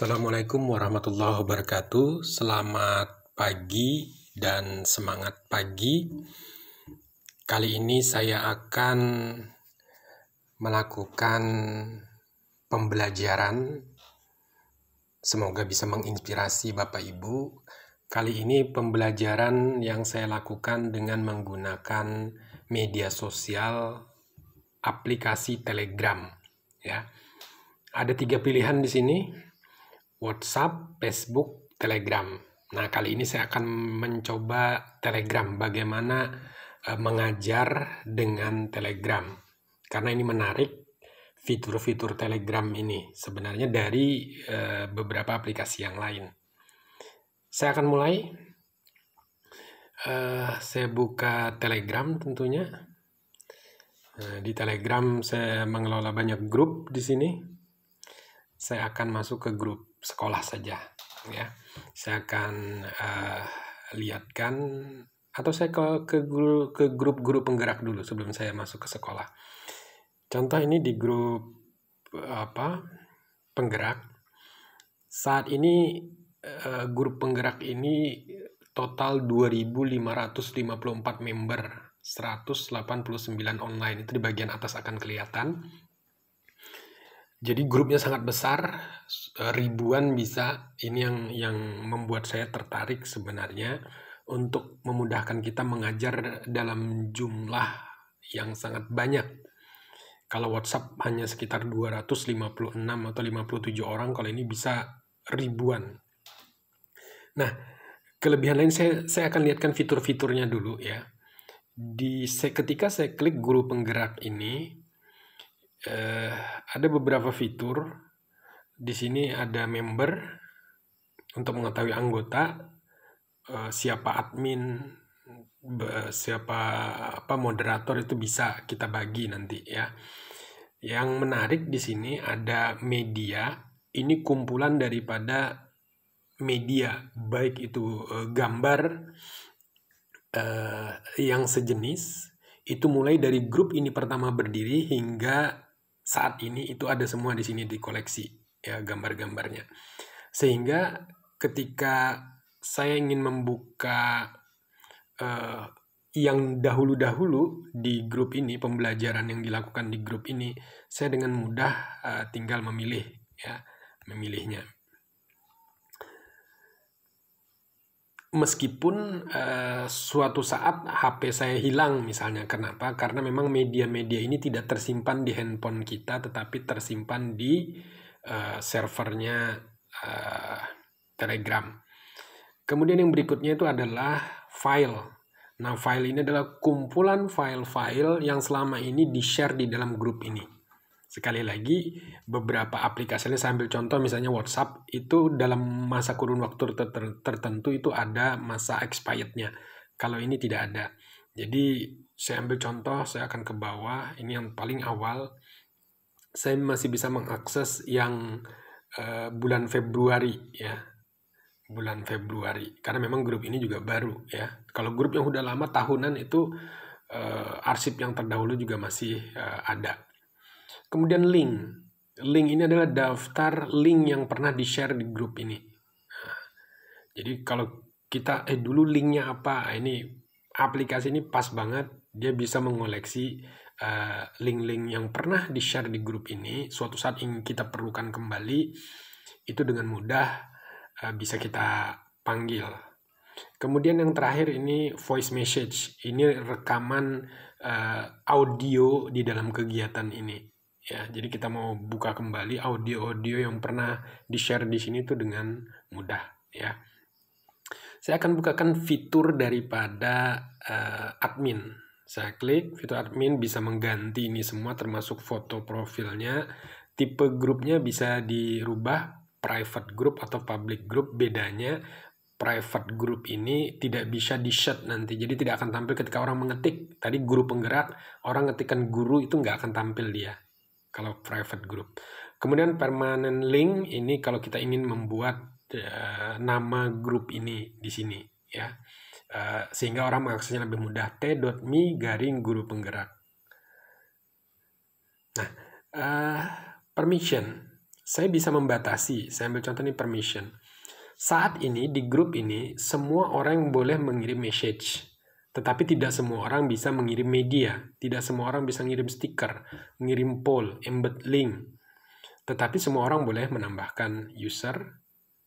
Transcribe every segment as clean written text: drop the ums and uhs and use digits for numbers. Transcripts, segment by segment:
Assalamualaikum warahmatullahi wabarakatuh. Selamat pagi dan semangat pagi. Kali ini saya akan melakukan pembelajaran. Semoga bisa menginspirasi Bapak Ibu. Kali ini pembelajaran yang saya lakukan dengan menggunakan media sosial aplikasi Telegram. Ya, ada 3 pilihan di sini. WhatsApp, Facebook, Telegram. Nah, kali ini saya akan mencoba Telegram, bagaimana mengajar dengan Telegram. Karena ini menarik fitur-fitur Telegram ini sebenarnya dari beberapa aplikasi yang lain. Saya akan mulai. Saya buka Telegram tentunya. Di Telegram saya mengelola banyak grup di sini. Saya akan masuk ke grup sekolah saja, ya. Saya akan lihatkan, atau saya ke grup-grup penggerak dulu sebelum saya masuk ke sekolah. Contoh ini di grup penggerak. Saat ini grup penggerak ini total 2.554 member, 189 online. Itu di bagian atas akan kelihatan. Jadi grupnya sangat besar, ribuan bisa. Ini yang membuat saya tertarik sebenarnya untuk memudahkan kita mengajar dalam jumlah yang sangat banyak. Kalau WhatsApp hanya sekitar 256 atau 57 orang, kalau ini bisa ribuan. Nah, kelebihan lain saya akan lihatkan fitur-fiturnya dulu ya. Ketika saya klik grup penggerak ini, ada beberapa fitur. Di sini ada member untuk mengetahui anggota, siapa admin, siapa moderator, itu bisa kita bagi nanti ya. Yang menarik di sini ada media. Ini kumpulan daripada media, baik itu gambar yang sejenis. Itu mulai dari grup ini pertama berdiri hingga saat ini itu ada semua di sini di koleksi ya, gambar-gambarnya. Sehingga ketika saya ingin membuka yang dahulu-dahulu di grup ini, pembelajaran yang dilakukan di grup ini, saya dengan mudah tinggal memilihnya. Meskipun suatu saat HP saya hilang misalnya. Kenapa? Karena memang media-media ini tidak tersimpan di handphone kita, tetapi tersimpan di servernya Telegram. Kemudian yang berikutnya itu adalah file. Nah, file ini adalah kumpulan file-file yang selama ini di-share di dalam grup ini. Sekali lagi, beberapa aplikasi ini saya ambil contoh, misalnya WhatsApp, itu dalam masa kurun waktu tertentu itu ada masa expirednya. Kalau ini tidak ada. Jadi saya ambil contoh, saya akan ke bawah, ini yang paling awal. Saya masih bisa mengakses yang bulan Februari ya. Bulan Februari. Karena memang grup ini juga baru ya. Kalau grup yang udah lama tahunan itu arsip yang terdahulu juga masih ada. Kemudian link. Link ini adalah daftar link yang pernah di-share di grup ini. Nah, jadi kalau kita dulu linknya apa? Ini aplikasi ini pas banget. Dia bisa mengoleksi link-link yang pernah di-share di grup ini. Suatu saat ingin kita perlukan kembali, itu dengan mudah bisa kita panggil. Kemudian yang terakhir ini voice message. Ini rekaman audio di dalam kegiatan ini. Ya, jadi kita mau buka kembali audio-audio yang pernah di-share di sini itu dengan mudah ya. Saya akan bukakan fitur daripada admin. Saya klik fitur admin, bisa mengganti ini semua termasuk foto profilnya. Tipe grupnya bisa dirubah, private group atau public group. Bedanya private group ini tidak bisa di-shut nanti. Jadi tidak akan tampil ketika orang mengetik. Tadi guru penggerak, orang ngetikkan guru itu nggak akan tampil dia kalau private group. Kemudian permanent link, ini kalau kita ingin membuat nama grup ini di sini ya. Sehingga orang mengaksesnya lebih mudah. t.me/guru penggerak. Nah, permission. saya bisa membatasi. Saya ambil contoh ini permission. Saat ini di grup ini semua orang boleh mengirim message, tetapi tidak semua orang bisa mengirim media, tidak semua orang bisa mengirim stiker, mengirim poll, embed link. Tetapi semua orang boleh menambahkan user,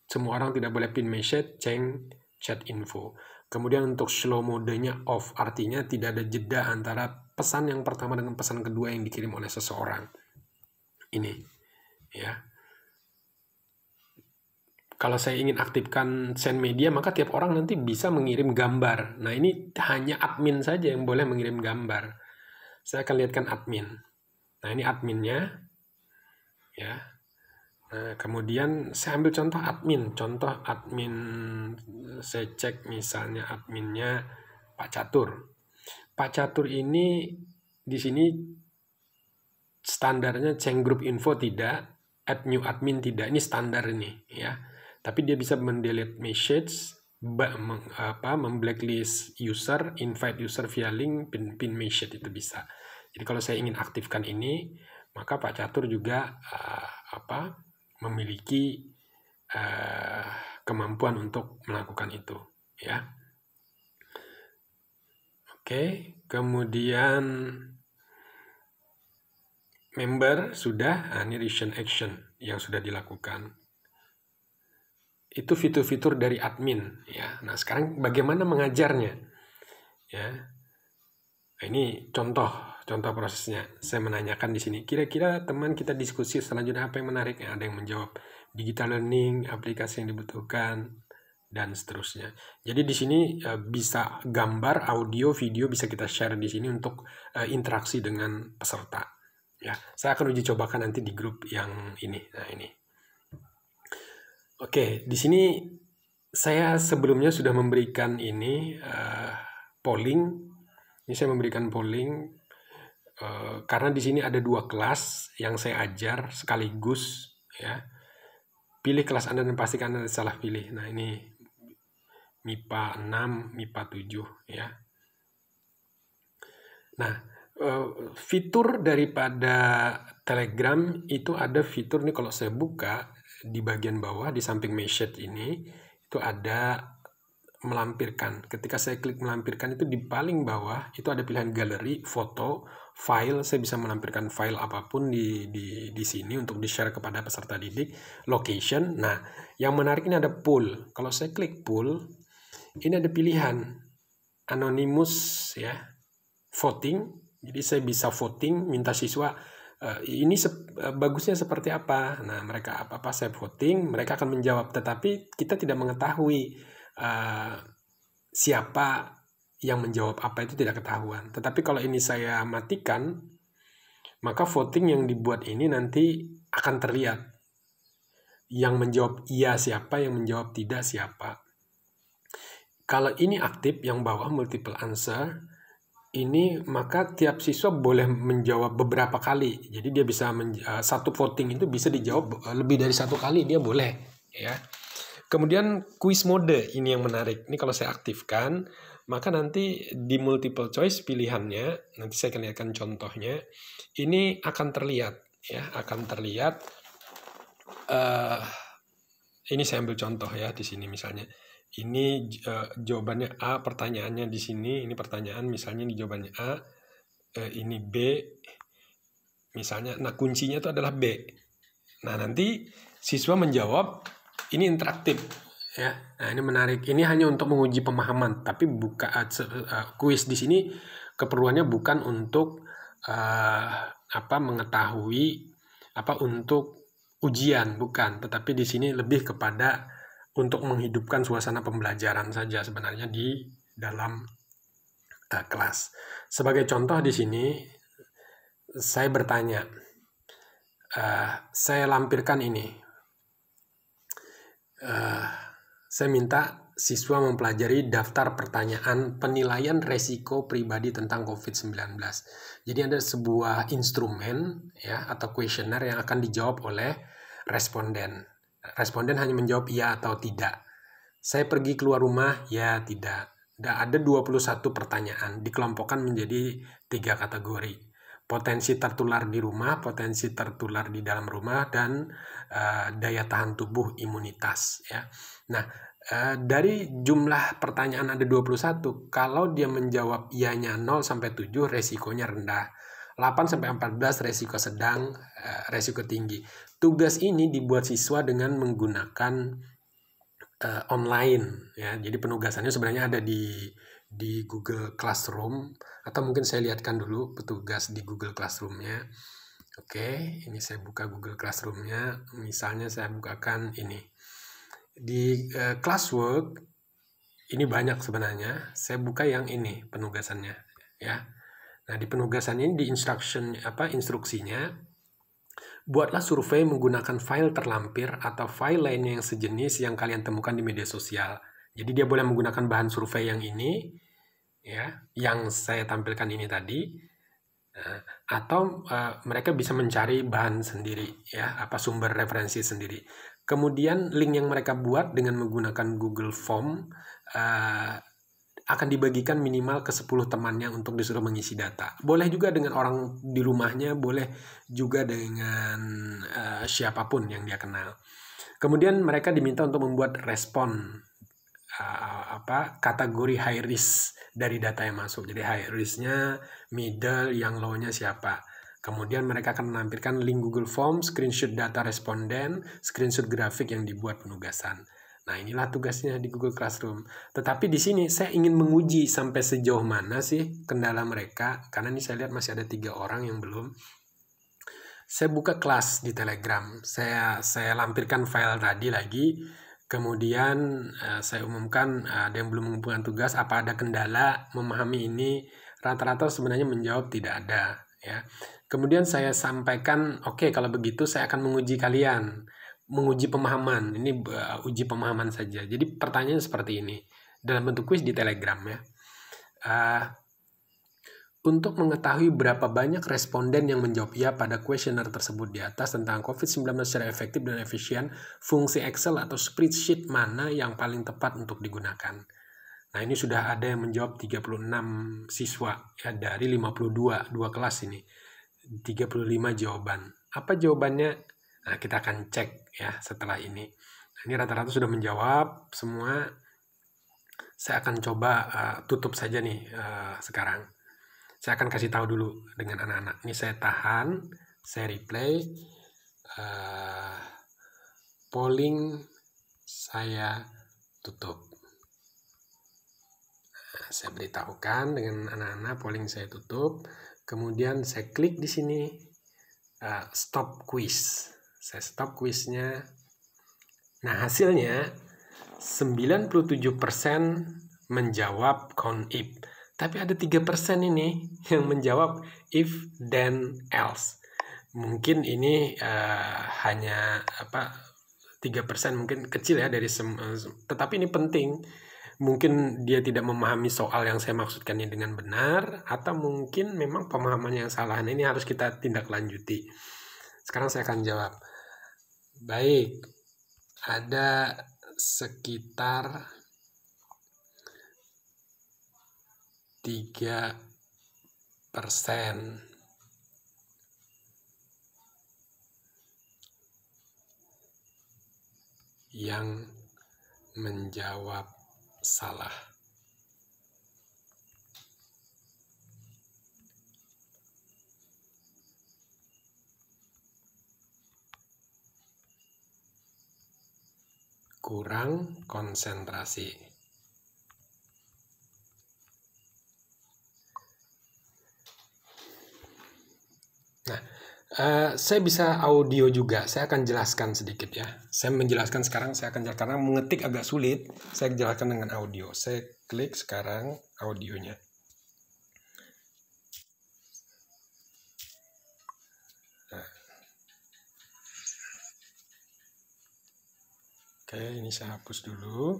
semua orang tidak boleh pin message, change, chat info. Kemudian untuk slow modenya off, artinya tidak ada jeda antara pesan yang pertama dengan pesan kedua yang dikirim oleh seseorang. Ini, ya. Kalau saya ingin aktifkan send media, maka tiap orang nanti bisa mengirim gambar. Nah, ini hanya admin saja yang boleh mengirim gambar. Saya akan lihatkan admin. Nah, ini adminnya. Ya. Nah, kemudian saya ambil contoh admin. Contoh admin, saya cek misalnya adminnya Pak Catur. Pak Catur ini di sini standarnya change group info tidak, add new admin tidak. Ini standar ini, ya. Tapi dia bisa mendelete message, memblacklist user, invite user via link, pin message itu bisa. Jadi kalau saya ingin aktifkan ini, maka Pak Catur juga memiliki kemampuan untuk melakukan itu, ya. Oke, kemudian member sudah, ini recent action yang sudah dilakukan. Itu fitur-fitur dari admin, ya. Nah, sekarang bagaimana mengajarnya, ya. Nah, ini contoh prosesnya. Saya menanyakan di sini, kira-kira teman kita diskusi selanjutnya apa yang menarik? Ada yang menjawab digital learning, aplikasi yang dibutuhkan, dan seterusnya. Jadi di sini bisa gambar, audio, video bisa kita share di sini untuk interaksi dengan peserta. Ya, saya akan uji cobakan nanti di grup yang ini. Nah, ini. Oke, di sini saya sebelumnya sudah memberikan ini polling. Ini saya memberikan polling karena di sini ada 2 kelas yang saya ajar sekaligus, ya. Pilih kelas Anda dan pastikan Anda salah pilih. Nah, ini MIPA 6, MIPA 7, ya. Nah, fitur daripada Telegram itu ada fitur nih, kalau saya buka di bagian bawah di samping message ini itu ada melampirkan. Ketika saya klik melampirkan, itu di paling bawah itu ada pilihan galeri, foto, file. Saya bisa melampirkan file apapun di sini untuk di-share kepada peserta didik. Location. Nah, yang menarik ini ada poll. Kalau saya klik poll, ini ada pilihan anonymous, ya, voting. Jadi saya bisa voting, minta siswa ini bagusnya seperti apa. Nah, mereka apa saya voting, mereka akan menjawab. Tetapi kita tidak mengetahui siapa yang menjawab apa, itu tidak ketahuan. Tetapi kalau ini saya matikan, maka voting yang dibuat ini nanti akan terlihat. Yang menjawab iya siapa, yang menjawab tidak siapa. Kalau ini aktif, yang bawah multiple answer, ini maka tiap siswa boleh menjawab beberapa kali. Jadi dia bisa satu voting itu bisa dijawab lebih dari 1 kali, dia boleh, ya. Kemudian quiz mode ini yang menarik. Ini kalau saya aktifkan, maka nanti di multiple choice pilihannya, nanti saya akan lihatkan contohnya. Ini akan terlihat, ya, akan terlihat. Ini saya ambil contoh, ya, di sini misalnya. Ini jawabannya A, pertanyaannya di sini, ini pertanyaan misalnya di jawabannya A, ini B, misalnya. Nah, kuncinya itu adalah B. Nah, nanti siswa menjawab, ini interaktif, ya. Nah, ini menarik. Ini hanya untuk menguji pemahaman, tapi kuis di sini keperluannya bukan untuk mengetahui untuk ujian, bukan. Tetapi di sini lebih kepada untuk menghidupkan suasana pembelajaran saja sebenarnya di dalam kelas. Sebagai contoh di sini, saya bertanya, saya lampirkan ini. Saya minta siswa mempelajari daftar pertanyaan penilaian resiko pribadi tentang COVID-19. Jadi ada sebuah instrumen, ya, atau kuesioner yang akan dijawab oleh responden. Responden hanya menjawab iya atau tidak. Saya pergi keluar rumah, ya, tidak. Dan ada 21 pertanyaan, dikelompokkan menjadi 3 kategori. potensi tertular di rumah, potensi tertular di dalam rumah, dan daya tahan tubuh imunitas ya. Nah, dari jumlah pertanyaan ada 21, kalau dia menjawab iyanya 0 sampai 7 resikonya rendah. 8 sampai 14 resiko sedang, resiko tinggi. Tugas ini dibuat siswa dengan menggunakan online ya. Jadi penugasannya sebenarnya ada di Google Classroom, atau mungkin saya lihatkan dulu petugas di Google Classroom-nya. Oke, ini saya buka Google Classroom-nya. Misalnya saya bukakan ini. Di classwork ini banyak sebenarnya. Saya buka yang ini penugasannya ya. Nah, di penugasannya ini di instruksinya, buatlah survei menggunakan file terlampir atau file lainnya yang sejenis yang kalian temukan di media sosial. Jadi dia boleh menggunakan bahan survei yang ini, ya, yang saya tampilkan ini tadi, atau mereka bisa mencari bahan sendiri, ya, sumber referensi sendiri. Kemudian link yang mereka buat dengan menggunakan Google Form akan dibagikan minimal ke 10 temannya untuk disuruh mengisi data. Boleh juga dengan orang di rumahnya, boleh juga dengan siapapun yang dia kenal. Kemudian mereka diminta untuk membuat respon kategori high risk dari data yang masuk. Jadi high risk-nya, middle, yang low-nya siapa. Kemudian mereka akan menampilkan link Google Form, screenshot data responden, screenshot grafik yang dibuat penugasan. Nah, inilah tugasnya di Google Classroom. Tetapi di sini saya ingin menguji sampai sejauh mana sih kendala mereka, karena ini saya lihat masih ada 3 orang yang belum. Saya buka kelas di Telegram. Saya lampirkan file tadi lagi. Kemudian saya umumkan ada yang belum mengumpulkan tugas, apa ada kendala memahami ini. Rata-rata sebenarnya menjawab tidak ada ya. Kemudian saya sampaikan, oke, kalau begitu saya akan menguji kalian, menguji pemahaman. Ini uji pemahaman saja. Jadi pertanyaan seperti ini dalam bentuk kuis di Telegram ya. Untuk mengetahui berapa banyak responden yang menjawab ya pada kuesioner tersebut di atas tentang COVID-19 secara efektif dan efisien, fungsi Excel atau spreadsheet mana yang paling tepat untuk digunakan. Nah, ini sudah ada yang menjawab 36 siswa ya, dari 52 kelas ini. 35 jawaban. Apa jawabannya? Nah, kita akan cek ya setelah ini. Nah, ini rata-rata sudah menjawab semua. Saya akan coba tutup saja nih sekarang. Saya akan kasih tahu dulu dengan anak-anak. Ini saya tahan, saya replay. Polling saya tutup. Nah, saya beritahukan dengan anak-anak polling saya tutup. Kemudian saya klik di sini stop quiz. Saya stop quiznya. Nah, hasilnya 97% menjawab count if. Tapi ada 3% ini yang menjawab if then else. Mungkin ini hanya 3%, mungkin kecil ya dari tetapi ini penting. Mungkin dia tidak memahami soal yang saya maksudkan ini dengan benar, atau mungkin memang pemahaman yang salah. Nah, ini harus kita tindak lanjuti. Sekarang saya akan jawab. Baik, ada sekitar 3% yang menjawab salah. Kurang konsentrasi. Nah, saya bisa audio juga. Saya akan jelaskan sedikit ya. Saya menjelaskan sekarang, karena mengetik agak sulit. Saya jelaskan dengan audio. Saya klik sekarang audionya. Nah. Oke, ini saya hapus dulu.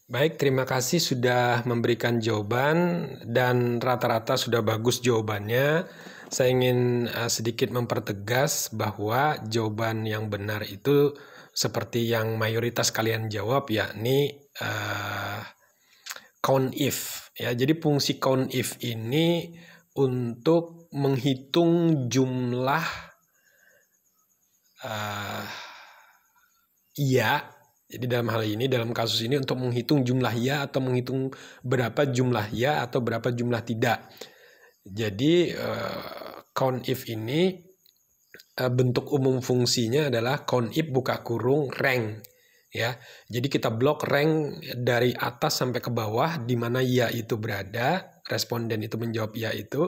Baik, terima kasih sudah memberikan jawaban dan rata-rata sudah bagus jawabannya. Saya ingin sedikit mempertegas bahwa jawaban yang benar itu seperti yang mayoritas kalian jawab, yakni COUNTIF ya. Jadi fungsi COUNTIF ini untuk menghitung jumlah ya. Jadi dalam hal ini, dalam kasus ini untuk menghitung jumlah ya atau menghitung berapa jumlah ya atau berapa jumlah tidak. Jadi COUNTIF ini bentuk umum fungsinya adalah COUNTIF buka kurung rank ya. Jadi kita blok rank dari atas sampai ke bawah di mana ya itu berada, responden itu menjawab ya itu.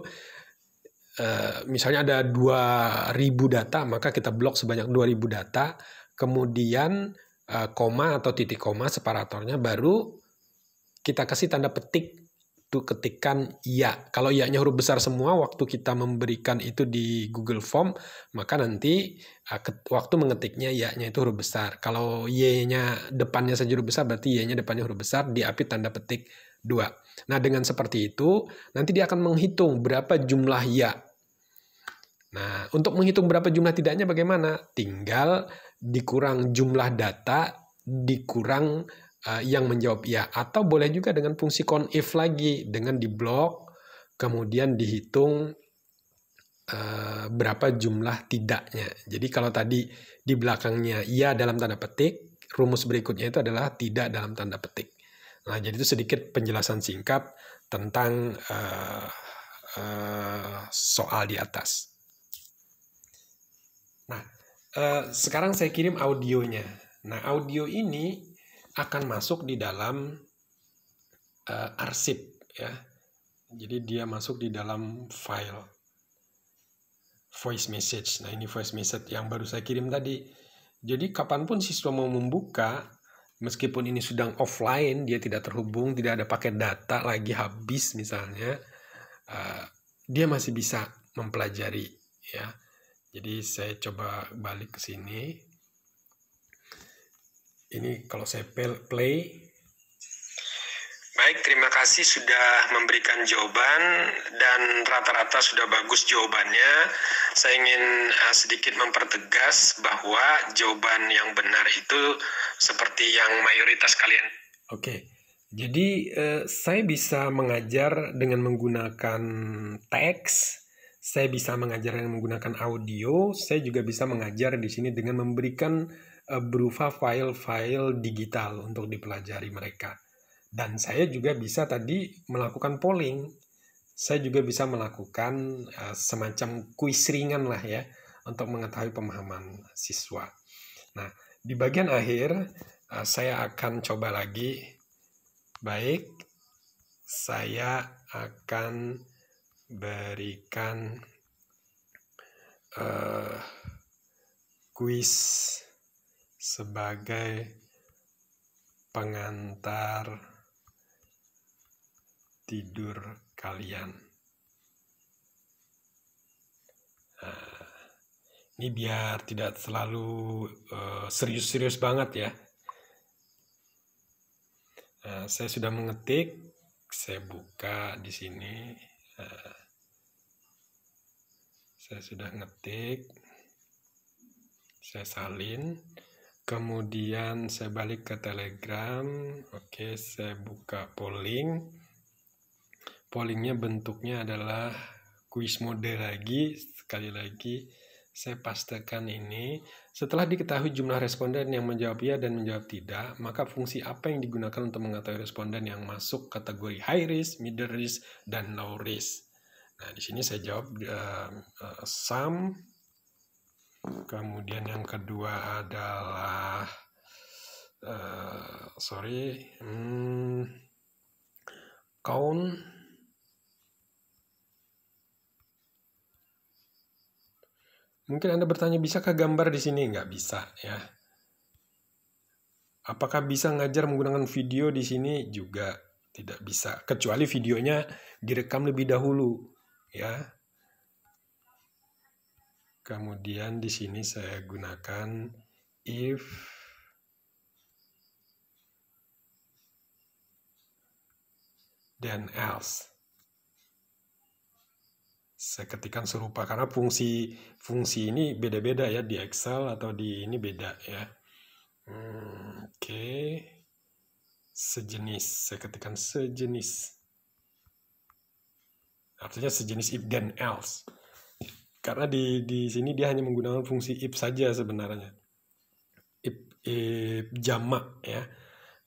Misalnya ada 2000 data, maka kita blok sebanyak 2000 data, kemudian koma atau titik koma separatornya, baru kita kasih tanda petik tuh ketikan ya. Kalau ya-nya huruf besar semua waktu kita memberikan itu di Google Form, maka nanti waktu mengetiknya ya-nya itu huruf besar. Kalau y-nya depannya saja huruf besar, berarti y-nya depannya huruf besar, diapit tanda petik 2. Nah, dengan seperti itu, nanti dia akan menghitung berapa jumlah ya. Nah, untuk menghitung berapa jumlah tidaknya bagaimana? Tinggal dikurang jumlah data, dikurang yang menjawab ya. Atau boleh juga dengan fungsi COUNTIF lagi, dengan diblok, kemudian dihitung berapa jumlah tidaknya. Jadi kalau tadi di belakangnya ya dalam tanda petik, rumus berikutnya itu adalah tidak dalam tanda petik. Nah, jadi itu sedikit penjelasan singkat tentang soal di atas. Nah, sekarang saya kirim audionya. Nah, audio ini akan masuk di dalam arsip ya. Jadi dia masuk di dalam file voice message. Nah, ini voice message yang baru saya kirim tadi. Jadi kapanpun siswa mau membuka, meskipun ini sedang offline, dia tidak terhubung, tidak ada paket data lagi habis misalnya, dia masih bisa mempelajari ya. Jadi saya coba balik ke sini. Ini kalau saya play. Baik, terima kasih sudah memberikan jawaban dan rata-rata sudah bagus jawabannya. Saya ingin sedikit mempertegas bahwa jawaban yang benar itu seperti yang mayoritas kalian. Oke, jadi saya bisa mengajar dengan menggunakan teks. Saya bisa mengajar dengan menggunakan audio, saya juga bisa mengajar di sini dengan memberikan berupa file-file digital untuk dipelajari mereka. Dan saya juga bisa tadi melakukan polling. Saya juga bisa melakukan semacam kuis ringan lah ya, untuk mengetahui pemahaman siswa. Nah, di bagian akhir saya akan coba lagi. Baik, saya akan berikan kuis sebagai pengantar tidur kalian. Nah, ini biar tidak selalu serius-serius banget ya. Nah, saya sudah mengetik, saya buka di sini. Saya sudah ngetik, saya salin, kemudian saya balik ke Telegram. Oke, saya buka polling. Pollingnya bentuknya adalah kuis mode lagi. Sekali lagi saya pastekan ini. Setelah diketahui jumlah responden yang menjawab ya dan menjawab tidak, maka fungsi apa yang digunakan untuk mengetahui responden yang masuk kategori high risk, middle risk, dan low risk. Nah, di sini saya jawab sum. Kemudian yang kedua adalah count. Mungkin Anda bertanya, bisakah gambar di sini? Nggak bisa ya. Apakah bisa ngajar menggunakan video di sini? Juga tidak bisa, kecuali videonya direkam lebih dahulu ya. Kemudian di sini saya gunakan if dan else. Saya ketikkan serupa karena fungsi ini beda-beda ya, di Excel atau di ini beda ya. Oke. sejenis. Saya ketikkan sejenis. Artinya sejenis if then else. Karena di sini dia hanya menggunakan fungsi if saja sebenarnya. If jamak ya.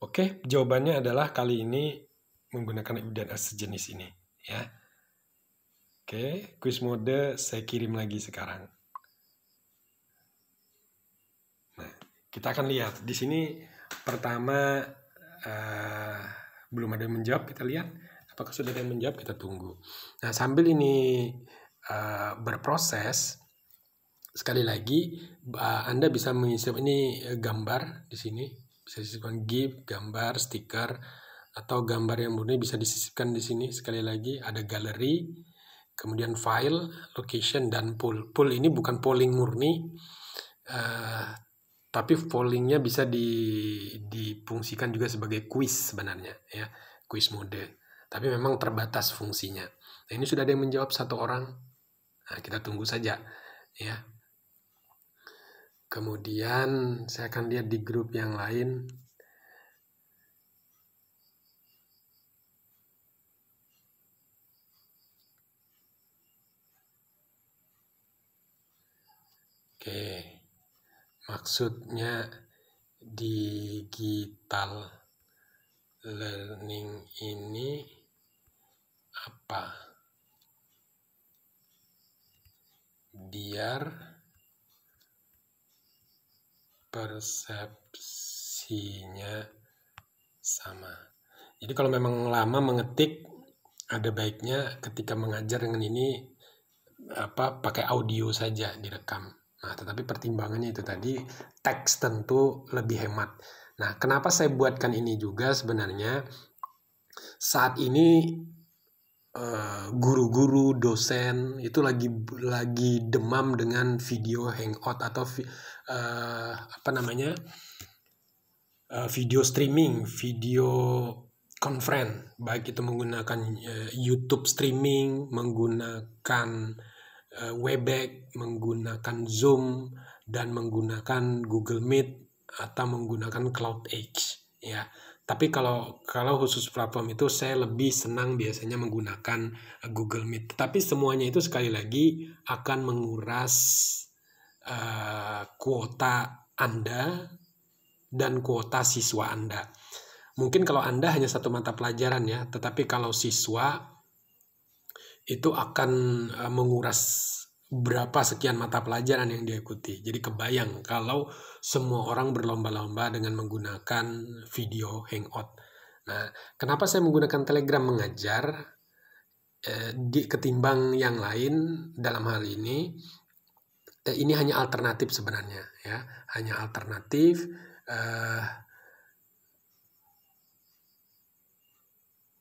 Oke, jawabannya adalah kali ini menggunakan if then else sejenis ini ya. Oke, quiz mode saya kirim lagi sekarang. Nah, kita akan lihat di sini pertama belum ada yang menjawab, kita lihat apakah sudah ada yang menjawab, kita tunggu. Nah, sambil ini berproses, sekali lagi Anda bisa mengisi ini gambar di sini, bisa disisipkan GIF, gambar, stiker, atau gambar yang murni bisa disisipkan di sini. Sekali lagi ada galeri, kemudian file, location, dan poll. Poll ini bukan polling murni, tapi pollingnya bisa difungsikan juga sebagai quiz sebenarnya ya, quiz mode. Tapi memang terbatas fungsinya. Nah, ini sudah ada yang menjawab satu orang. Nah, kita tunggu saja ya. Kemudian saya akan lihat di grup yang lain. Oke. Maksudnya digital learning ini apa? Biar persepsinya sama. Jadi kalau memang lama mengetik, ada baiknya ketika mengajar dengan ini pakai audio saja direkam. Nah, tetapi pertimbangannya itu tadi, teks tentu lebih hemat. Nah, kenapa saya buatkan ini juga sebenarnya, saat ini guru-guru, dosen itu lagi demam dengan video hangout atau video streaming, video conference, baik itu menggunakan YouTube streaming, menggunakan Webex, menggunakan Zoom, dan menggunakan Google Meet atau menggunakan CloudX ya. Tapi kalau khusus platform itu saya lebih senang biasanya menggunakan Google Meet. Tapi semuanya itu sekali lagi akan menguras kuota Anda dan kuota siswa Anda. Mungkin kalau Anda hanya satu mata pelajaran ya, tetapi kalau siswa itu akan menguras berapa sekian mata pelajaran yang dia ikuti. Jadi kebayang kalau semua orang berlomba-lomba dengan menggunakan video hangout. Nah, kenapa saya menggunakan Telegram mengajar ketimbang yang lain dalam hal ini? Ini hanya alternatif sebenarnya ya, hanya alternatif.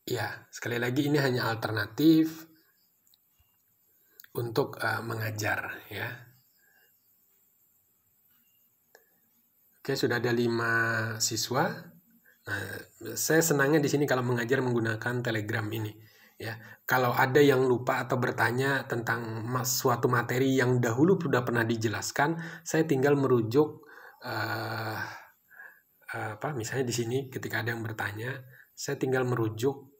Ya, sekali lagi ini hanya alternatif untuk mengajar ya. Oke, sudah ada 5 siswa. Nah, saya senangnya di sini kalau mengajar menggunakan Telegram ini ya. Kalau ada yang lupa atau bertanya tentang suatu materi yang dahulu sudah pernah dijelaskan, saya tinggal merujuk misalnya di sini ketika ada yang bertanya, saya tinggal merujuk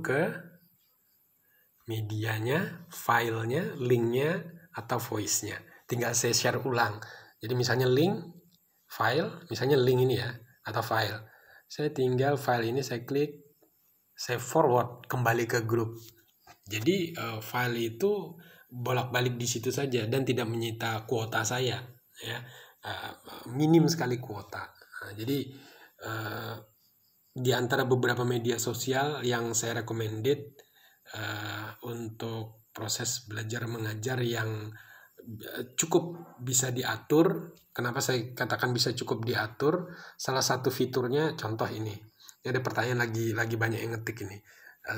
ke medianya, filenya, linknya, atau voice-nya. Tinggal saya share ulang. Jadi misalnya link, file, misalnya link ini ya, atau file. Saya tinggal file ini saya klik, saya forward kembali ke grup. Jadi file itu bolak-balik di situ saja dan tidak menyita kuota saya ya. Minim sekali kuota. Nah, jadi di antara beberapa media sosial yang saya recommended untuk proses belajar mengajar yang cukup bisa diatur. Kenapa saya katakan bisa cukup diatur? Salah satu fiturnya contoh ini. Ada pertanyaan lagi banyak yang ngetik ini.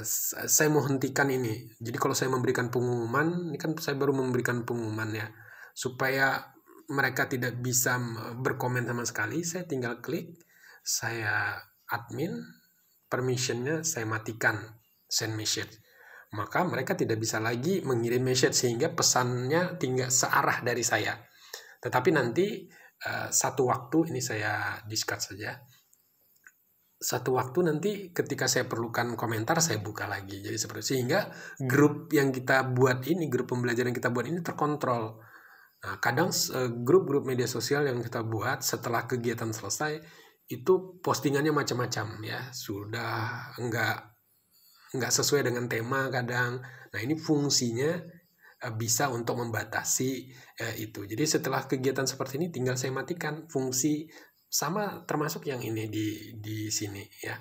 Saya mau hentikan ini. Jadi kalau saya memberikan pengumuman, ini kan saya baru memberikan pengumuman ya, supaya mereka tidak bisa berkomen sama sekali, saya tinggal klik, saya admin, permissionnya saya matikan, send message. maka mereka tidak bisa lagi mengirim message sehingga pesannya tinggal searah dari saya. Tetapi nanti satu waktu, ini saya discuss saja, satu waktu nanti ketika saya perlukan komentar saya buka lagi. Jadi seperti sehingga grup yang kita buat ini, grup pembelajaran yang kita buat ini terkontrol. Nah, kadang grup-grup media sosial yang kita buat setelah kegiatan selesai itu postingannya macam-macam ya, sudah enggak sesuai dengan tema kadang. Nah, ini fungsinya bisa untuk membatasi itu. Jadi setelah kegiatan seperti ini tinggal saya matikan fungsi, sama termasuk yang ini di sini ya.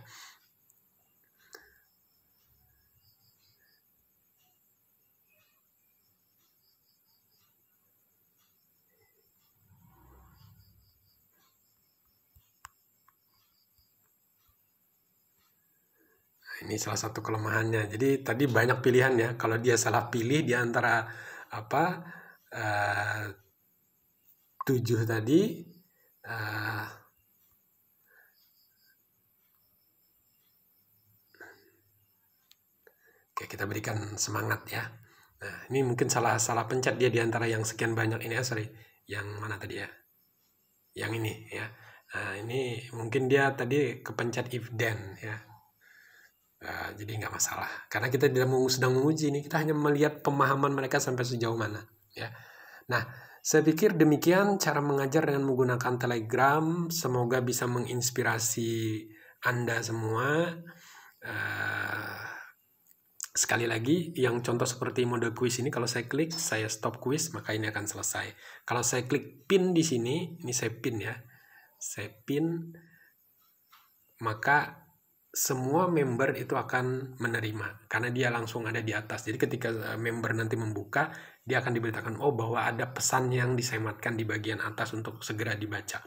Ini salah satu kelemahannya. Jadi tadi banyak pilihan ya. Kalau dia salah pilih di antara 7 tadi, oke, kita berikan semangat ya. Nah, ini mungkin salah pencet dia di antara yang sekian banyak ini. Sorry, yang mana tadi ya? Yang ini ya. Nah, ini mungkin dia tadi kepencet if then ya. Jadi nggak masalah, karena kita tidak sedang menguji ini, kita hanya melihat pemahaman mereka sampai sejauh mana ya. Nah, saya pikir demikian cara mengajar dengan menggunakan Telegram. Semoga bisa menginspirasi Anda semua. Sekali lagi, yang contoh seperti mode quiz ini, kalau saya klik, saya stop quiz, maka ini akan selesai. Kalau saya klik pin di sini, ini saya pin ya, saya pin, maka semua member itu akan menerima karena dia langsung ada di atas. Jadi ketika member nanti membuka, dia akan diberitakan bahwa ada pesan yang disematkan di bagian atas untuk segera dibaca.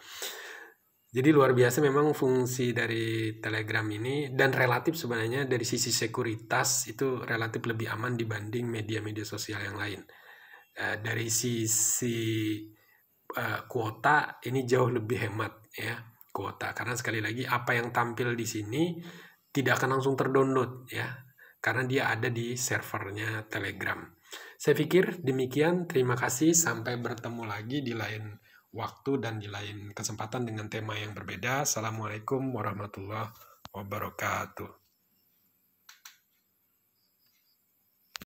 Jadi luar biasa memang fungsi dari Telegram ini, dan relatif sebenarnya dari sisi sekuritas itu relatif lebih aman dibanding media-media sosial yang lain. Dari sisi kuota ini jauh lebih hemat ya, kuota, karena sekali lagi apa yang tampil di sini tidak akan langsung terdownload ya, karena dia ada di servernya Telegram. Saya pikir demikian, terima kasih, sampai bertemu lagi di lain waktu dan di lain kesempatan dengan tema yang berbeda. Assalamualaikum warahmatullahi wabarakatuh.